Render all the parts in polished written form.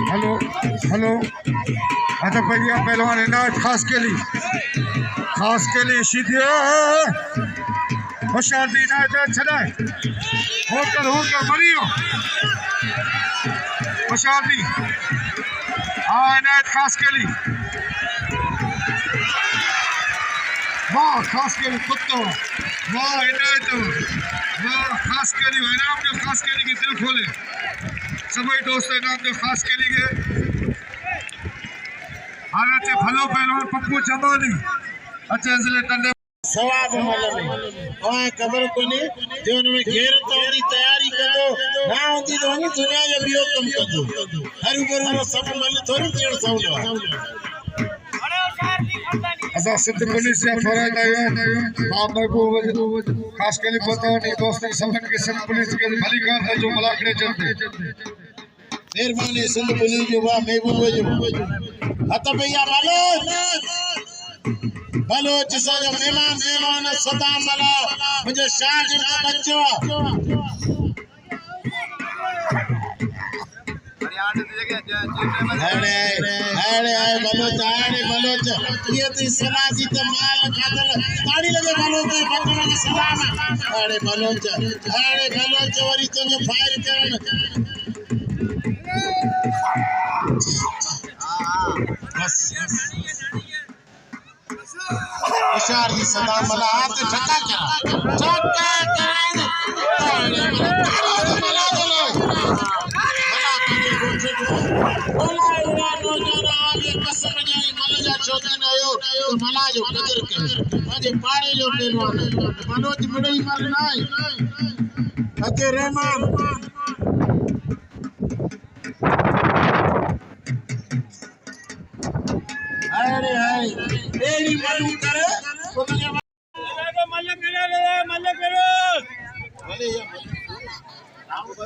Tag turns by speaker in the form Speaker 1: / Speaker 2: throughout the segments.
Speaker 1: hello hello अच्छा भैया पहलवान इनायत खास के लिए सीधे होशियार दी इनायत छड़ा होकर मरियो होशियार दी हाँ इनायत खास के लिए वाह खास के लिए कुत्तो वाह इनायत वाह खास के लिए इनाम जो खास के लिए दिल खोले सभी दोस्त इनाम जो खास के लिए हालांकि भलो पहलवान पप्पू जमानी अच्छे इसलिए टंडे
Speaker 2: सवाब मलने और खबर कोनी जो उनमें घेर तो दी तैयारी करो ना होती तो नहीं दुनिया जो भी कम करो हर ऊपर सब मल थोड़ी देर सौदा
Speaker 1: असा सिद्ध पुलिस या फौरन आयो बाप महबूब खास के लिए बताओ नहीं दोस्तों समझ के सिद्ध पुलिस के भली कार है जो मलाखड़े चलते
Speaker 2: मेहरबानी सिंध पुलिस जो बा महबूब जो हत भैया बलोच साजो मेहमान सदाम मला मुझे शाह का बच्चो अरे बलोच ये तो सलाजी तो माल खातर ताड़ी लगे बलोच बकरा के सलाम अरे बलोच वरी तो फायर करन बस होशियार जी सदा मला हाथ ठका मला जो कदर कर मुझे पाड़े जो पहलवान मनोज मिडल मल नाय अके रहमान अरे हाय एडी मलू करे तो मल्ल करे भले या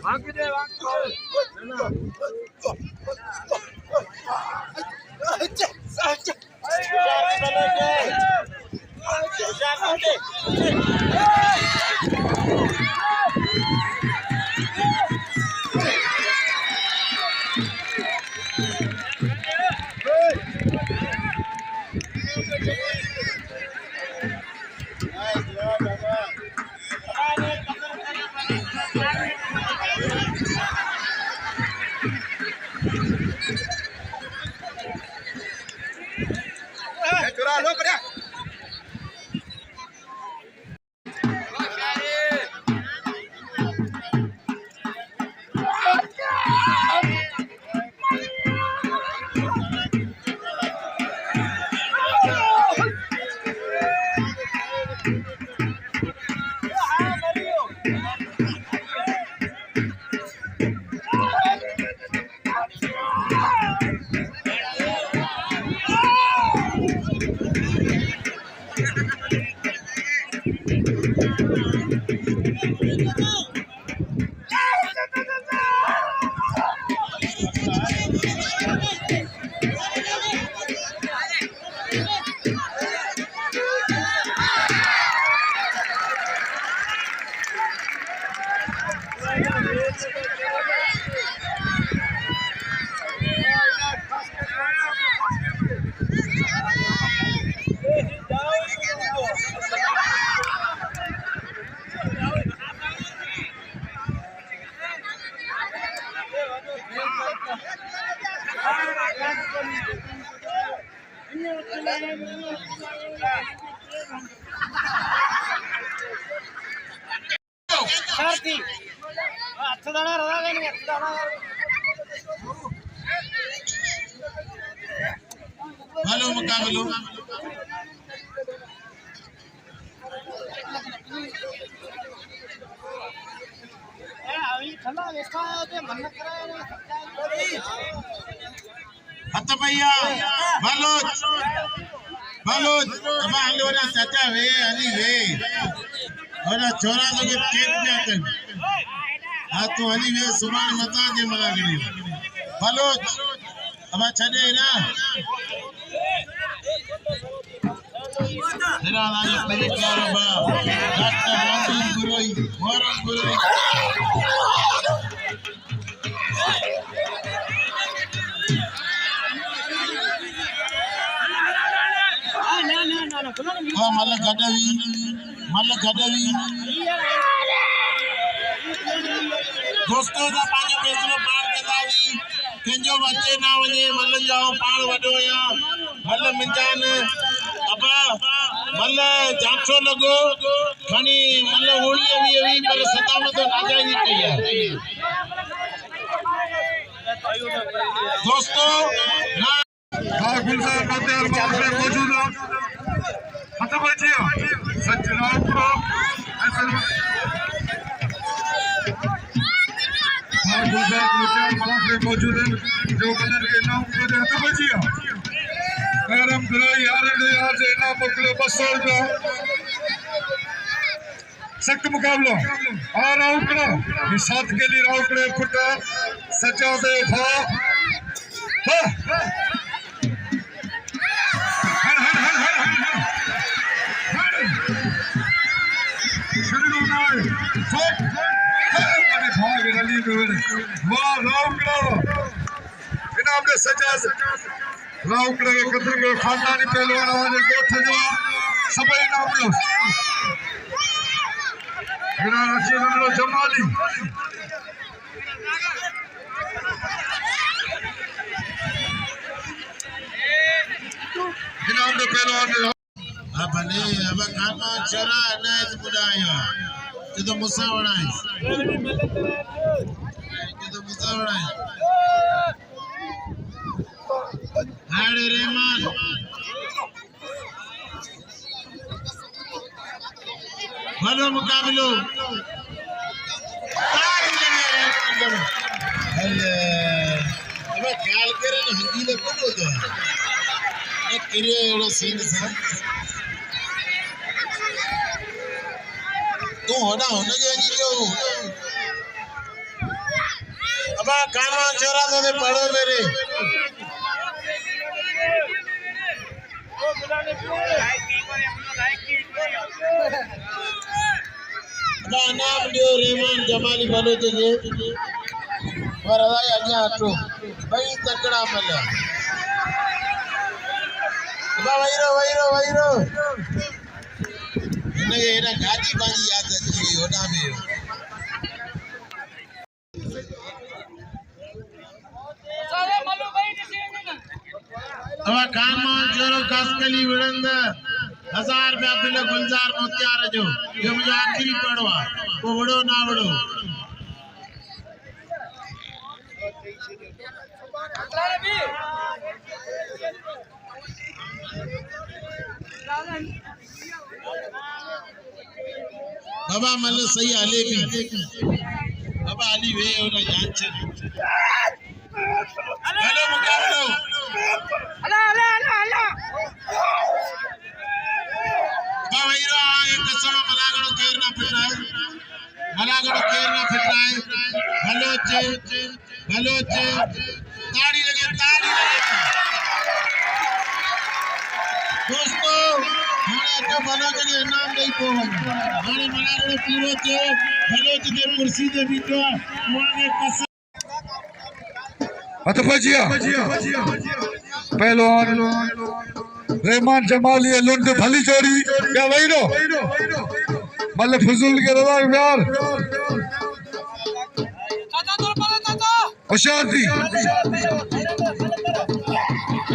Speaker 2: भाग दे हेलो मुकाबलो हत भैया बलोच बलोच अब हलो ना चाचा वे अली वे और छोरा तो के केक में आकर हाँ तो अली वे सुबह मता दे मना करी बलोच अब छड़े ना तेरा लाज तेरे प्यार बा डॉक्टर वांगुल गुरोई मल गडवी दोस्तों का पांच फैसलो पार कदावी कंजो बच्चे ना वने मल जाओ पाण वडो या मल मिंजान अबा मल जांचो लगो खणी मल होली वी पर सताम तो नाजायजी कई है दोस्तों ना
Speaker 1: गुलजार मध्यार में मौजूद है मतलब बचिया सच्चराव प्रो गुलजार मध्यार में मौजूद है जो कलर के नाम को मतलब बचिया मैडम गुलाई यार से ना पकड़ो 200 रुपया सख्त मुकाबला और राउकड़ा इस साथ के लिए राउकड़े फुटा सच्चा से था इनाम दे सजा राउकड़े के कदर के खानदानी पहलवान वाले गोठ जो सब इनाम दो इनाम अच्छे नंबर जमाली इनाम दे पहलवान
Speaker 2: अब ने अब खाना चरा नहीं बुलाया तो मुसावड़ा है तो मुसावड़ा है हाड़े रहमान भलो मुकाबलो अरे अब ख्याल करे ना हिंदी में कब होता है एक किरे एड़ो सीन सा तू होना के नहीं क्यों अब कामा चोरा तो दे पढ़ो मेरे नाम दियो रहमान जमाली बलोच के और अदा अॻियां हटो भई तकड़ा मल वहीरो हिनखे हेॾा गादी पंहिंजी यादि अची वई होॾां में अब कामा जोरो कासकली विड़ंद 1000 रुपया बिल गुलजार मोतियार जो जो मुझे आखिरी पड़वा वो वड़ो ना वड़ो बाबा मल सही हले भी बाबा अली वे ओना जांच हेलो मुकाबलो
Speaker 3: हला
Speaker 2: बाबा एक कसम मलागड़ो केरना फिटना है बलोच ताड़ी लगे दोस्तों हाणे अचो बलोच के इनाम दई पो हाणे मलागड़ो पूरो थे बलोच के कुर्सी ते बीठो उहाने कसम
Speaker 1: मतलब बचिया पहलवान रहमान जमाली लुंड भली चोरी क्या वहीरो मल फजूल के रवा प्यार अशांति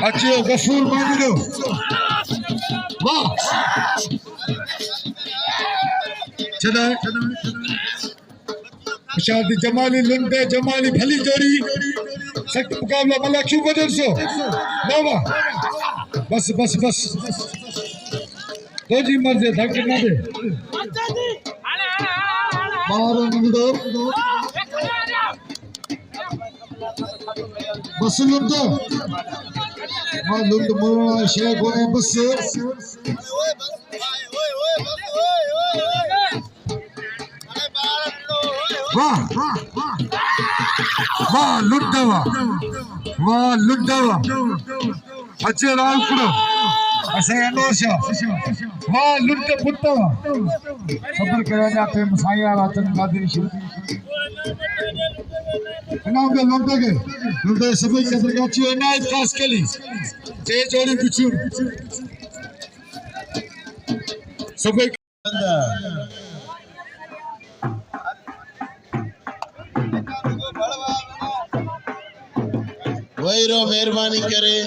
Speaker 1: अच्छे गफूर मांगो वाह चला अशांति जमाली लुंडे जमाली भली चोरी सख्त मुकाबला मल्ला क्यों बदल सो बाबा बस दो जी मर्जी धक्के ना दे बाहर निकलो बस लुंडो वाह लुंड मोड़ा शेख होए बस वाह वाह लुंडवा अच्छे राम कुड़ो ऐसे अनोशा वाह लुंड पुट्टवा सबर करा जाते मसाया रातन गादरी शुरू इनाम के लुंडे सभी कदर गाची इनायत खास केली ते जोड़ी पिछू सभी
Speaker 2: वहीरो मेहरबानी करे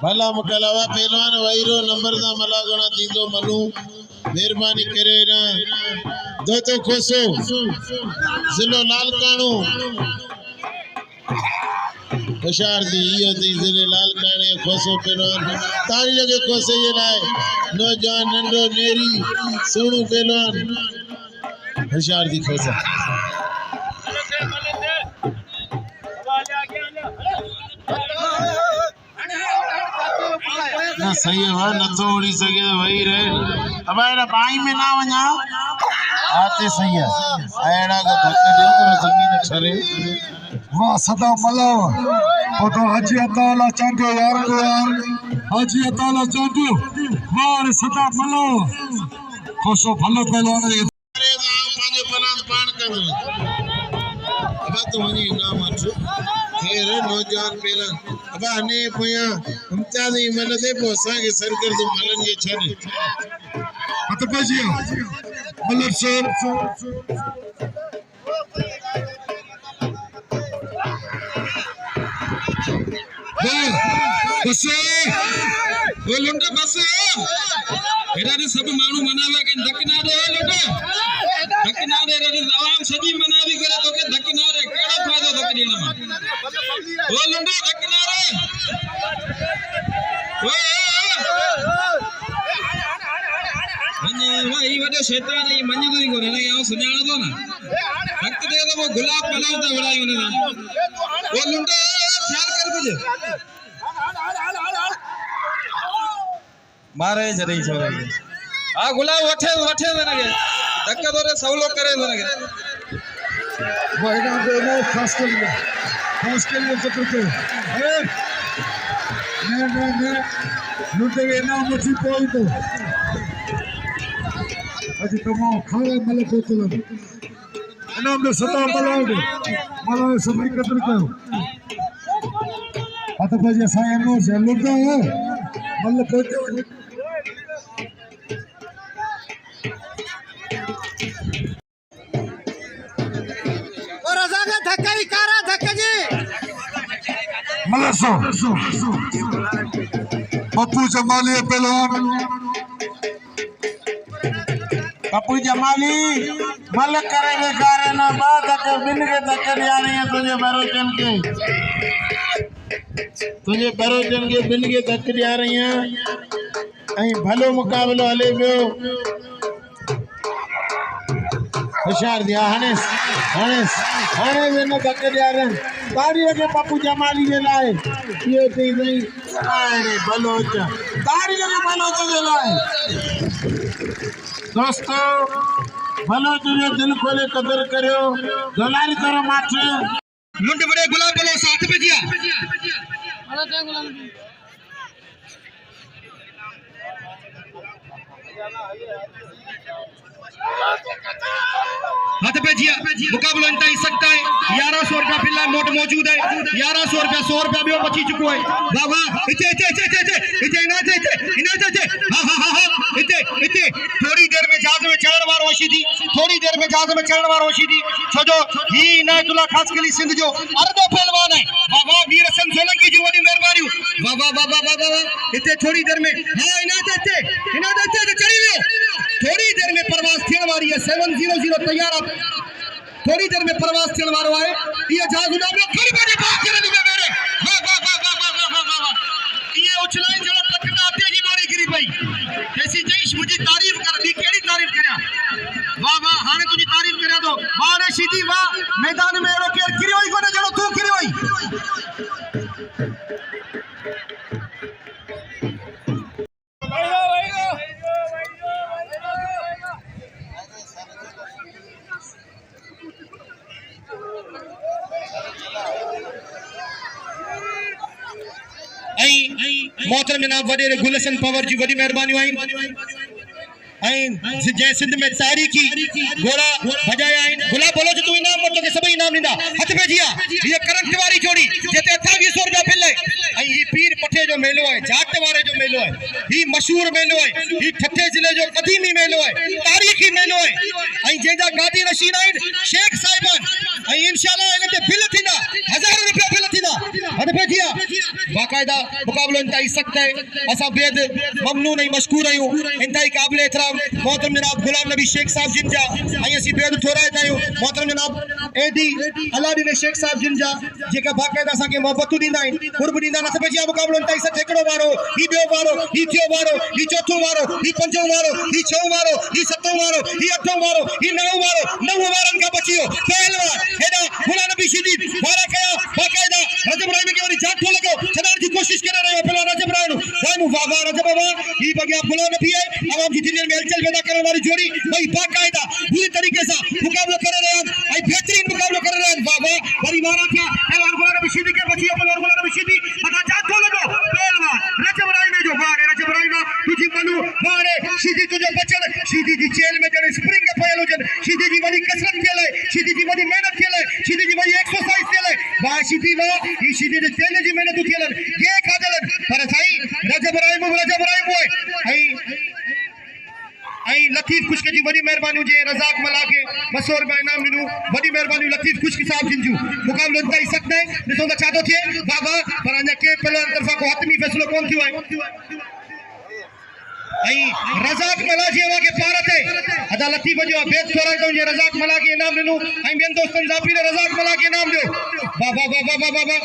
Speaker 2: भला मुकलावा पहलवान वहीरो नंबर दा मला गणा दींदो मलू मेहरबानी करे ना दो तो खोसो जिलो लाल काणो होशियार दी यो दी जिले लाल काणे खोसो पहलवान ताली लगे खोसे ये लाए नौजवान नंदो नेरी सोनू पहलवान होशियार दी खोसा ना सही है न तो उड़ी सके तो वही रहे अब एड़ा बाई में ना वना आते सही है एड़ा का धक्का दे तो जमीन छरे
Speaker 1: वाह सदा मलाव ओ तो हाजी अताला चांदो यार को यार हाजी अताला चांदो वाह सदा मलाव खोसो भलो पहलवान
Speaker 2: अरे गांव पांच पलान पान कर अब तो वनी नाम अठो खेर नौजवान पहला अब अने पोया हमतादी मन दे पोसा के सरकर तो मलन ये छरे
Speaker 1: मत पजियो मलर सर बस ओ लुंडे बस एरा ने सब मानू मनावे के धकना दे लुंडे धकना दे रे आवाम सदी मनावी करे तो के धकना रे केड़ा फायदो धकनी ना ओ लुंडे धकना रे ओ अने भाई वडे शैतान ई मन्नी तो को ने आ सुनाणो तो ना धक दे तो वो गुलाब पलावता वड़ाई ने ना ओ लुंडे ख्याल कर कुछ मारे जरी छोरे आ गुलाब वठे वनगे धक्का तोरे सवलो करे वनगे वो इना पे ना खास के लिए चक्कर के ने लुटे के ना मुझी कोई तो अजी तमो खावे मले को चलो इनाम दे सदा मलाओगे मलाओ सभी कदर करो आता बजे साया नो से लुटे मल्ले कोते मलसो पप्पू जमाली पहलवान
Speaker 2: पप्पू जमाली मल करे बेकार ना बात के बिन के धक्के यानी है तुझे बरोजन के बिन के धक्के आ रही हैं अई भलो मुकाबलो हले पियो होशियार दिया हनेस न धक्के आ रहे ताड़ी लगे पप्पू जमाली के लाए ये थी नहीं अरे बलोच ताड़ी लगे बलोच के लाए दोस्तों बलोच जो दिल खोले कदर करो दुलारी करो माथे
Speaker 1: लुंड बड़े गुलाब बोलो साथ पे दिया हाथ पे जिया मुकाबला इंता ही सकता है 1100 रुपया फिलहाल नोट मौजूद है 1100 रुपया 100 रुपया भी बची चुको है वाह वाह इते थोड़ी देर में जहाज में चढ़न वार होशी थी छोजो ही इनायतुल्लाह खास के लिए सिंध जो अर्धो पहलवान है वाह वाह वीर हसन सोलंकी जी वडी मेहरबानी वाह इते थोड़ी देर में हां इनायत चढ़ी लियो थोड़ी देर में प्रवास थियण वारी है 700 तैयार आप थोड़ी देर में प्रवास थियण वारो है ये जहाज उड़ा में खड़ी बड़ी बात करे दुबे मेरे वाह ये उछलाई जड़ा टकना तेजी मारी गिरी भाई कैसी जईश मुझी तारीफ कर दी केड़ी तारीफ करया वाह हाने तुझी तारीफ करया तो वाह रे सीधी वाह मैदान में एड़ो के गिरी होई कोने जड़ो तू गिरी होई जनाब वॾे गुलशन पवर जी वॾी महिरबानियूं आहिनि जय सिंध में तारीखी घोड़ा भजाया आहिनि गुलाब बोलो जो तू इनाम वठो के सभई इनाम ॾींदा हथ पे जिया ये करंट वारी जोड़ी जेते 2800 रुपया बिल है ही पीर पठे जो मेलो है जाट वारे जो मेलो है ही मशहूर मेलो है ही ठठे जिले जो कदीमी मेलो है तारीखी मेलो है जेजा गादी रशीद आहिनि शेख साहिबान इंशाल्लाह इनते बिल थींदा 1000 रुपया बिल थींदा हथ पे जिया बाकायदा मुकाबलो इंतहाई सख्त है असा बेद ममनून ऐं मशकूर आहियूं इंतहाई क़ाबिल एतिराम मोहतरम जनाब गुलाम नबी शेख साहब जिन जा असी बेद थोराइता आहियूं मोहतरम जनाब एडी अलादीन शेख साहब जिन जा जेका बाकायदा असांखे मोहबतूं ॾींदा आहिनि कुर्ब ॾींदा आहिनि पे जिया मुकाबलो इंतहाई सख्त हिकिड़ो वारो ही ॿियो वारो ही टियों वारो ही चौथों वारो ही पंजों वारो ही छहों वारो ही सतों वारो ही अठों वारो ही नवों वारो 9 वारनि खां बची वियो पहलवान हेॾा गुलाम नबी शदीद वारा कया बाकायदा रजब राय में वरी जाठो लॻो छॾण जी कोशिश करे रहियो पहलवान रजब राय नु वाह वाह रजब वाह ही बगिया गुलाम नबी है आवाम जी दिल में हलचल पैदा करने वाली जोड़ी भाई बाकायदा पूरी तरीके से मुकाबला कर रहे हैं भाई बेहतरीन मुकाबला कर रहे हैं वाह वाह परिवार क्या पहलवान गुलाम नबी शदीद के बची पहलवान गुलाम नबी शदीद पता जाठो लॻो पहलवान रजब राय में जो वाह रजब राय ना तुझी मनु वारे शदीद तुझो बचन शदीद जी जेल में जने स्प्रिंग फयल हुजन शदीद जी वडी कसरत खेले शदीद जी वडी मेहनत खेले शदीद जी वडी एक्सरसाइज खेले वाह शदीद वाह ही शदीद तेल जी मेहनत खेलन ये खादलन पर साईं रजब राय मोए आई लतीफ खुश्क जी वडी मेहरबानी जे रजाक मला के 200 रुपया इनाम दिनु वडी मेहरबानी लतीफ खुश्क साहब जिन जो मुकाबलो इंतहाई सख्त है ॾिसो त छा थो थिए बाबा पर अञा के पहलवान तरफा को हतमी फैसलो कोन थियो है रजाक मला जी के पारत है अदा लतीफ जो बेद थोराई तो ये रजाक मला के इनाम दिनु बेन दोस्तन जाफी ने रजाक मला के इनाम दो बाबा बाबा बाबा बाबा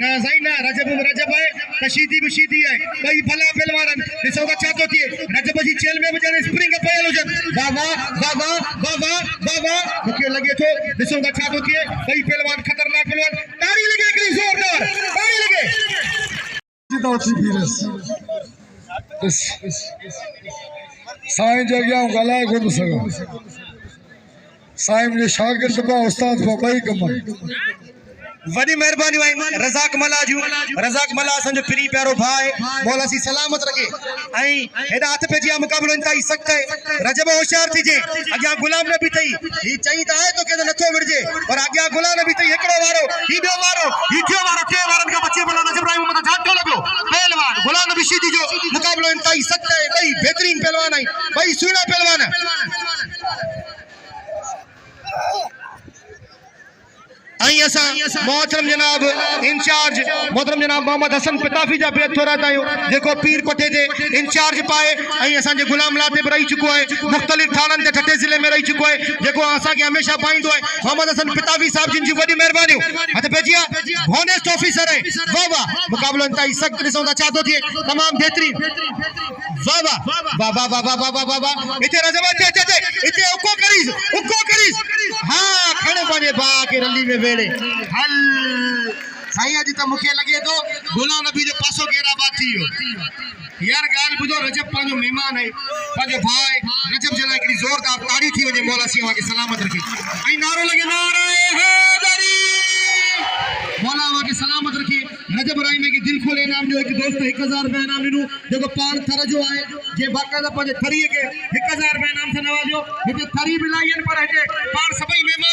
Speaker 1: ना जाइना रजब है तशीदी बशीदी है भाई भला पहलवान ॾिसो त छा थो थिए रजब जी जेल में बजाने स्प्रिंग पयल हुजन बाबा बाबा बाबा बाबा मूंखे लगे थो ॾिसो त छा थो थिए भाई पहलवान खतरनाक पहलवान ताड़ी लगे हिकिड़ी ज़ोरदार ताड़ी लगे
Speaker 3: साईं जे अॻियां ॻाल्हाए कोन सघां साईं मुंहिंजे शागिर्द पिया उस्ताद पिया ॿई कम
Speaker 1: वडी मेहरबानी आहिनि रज़ाक मला जूं रज़ाक मला असांजो प्री प्यारो भाउ मौला सी सलामत रखे हेॾा हथ पे जिया मुकाबलो इंतहाई सख्त है रजब होशियार थीजे अॻियां गुलाम नबी अथई ही चई त आहे तोखे त नथो विड़जे पर अॻियां गुलाम नबी अथई हिकिड़ो वारो ही ॿियो वारो ही टियों वारो 3 वारनि खां बची पहलवान रजब राय मथां जाठो लॻो पहलवान गुलाम नबी शदीद जो मुकाबलो इंतहाई सख्त है ॿई बेहतरीन पहलवान आहिनि ॿई सुहिणा पहलवान मोहतरम जनाब इंचार्ज मोहतरम जनाब मोहम्मद हसन पिताफी जा बेद थोराता आहियूं जेको पीर कोठे ते इंचार्ज पाए असांजे गुलाम लाते रही चुको है मुख़्तलिफ़ थाननि ते ठठे ज़िले में रही चुको है जेको असांखे हमेशा पाईंदो है मोहम्मद हसन पिताफी साहब जिन जी वॾी महिरबानियूं हथ पेजिया हॉनेस्ट ऑफिसर है वाह वाह मुकाबलो इंतहाई सख्त ॾिसूं था छा थो थिए तमामु बेहतरीन वाह वाह वाह वाह वाह वाह वाह वाह इते रजब इते उको करीस हाँ खणे पंहिंजे भाउ खे रली में वेड़े हल साईं अॼु त मूंखे लॻे थो गुलाम नबी जो पासो गेराबाद थी वियो यार ॻाल्हि ॿुधो रजब पंहिंजो महिमान आहे पंहिंजो भाउ आहे रजब जे लाइ हिकिड़ी ज़ोरदार ताड़ी थी वञे मौला सिंह खे सलामत रखे ऐं नारो लॻे नारे हैदरी मौला खे सलामत रखे रजब राय में दिल खोले इनाम जो एक दोस्त 1000 रुपया इनाम ॾिनो जेको पाण थर जो आहे जे बाक़ायदा पंहिंजे थरीअ खे 1000 रुपया इनाम सां नवाजो हिते थरी मिलाई पर हिते पाण सभई महिमान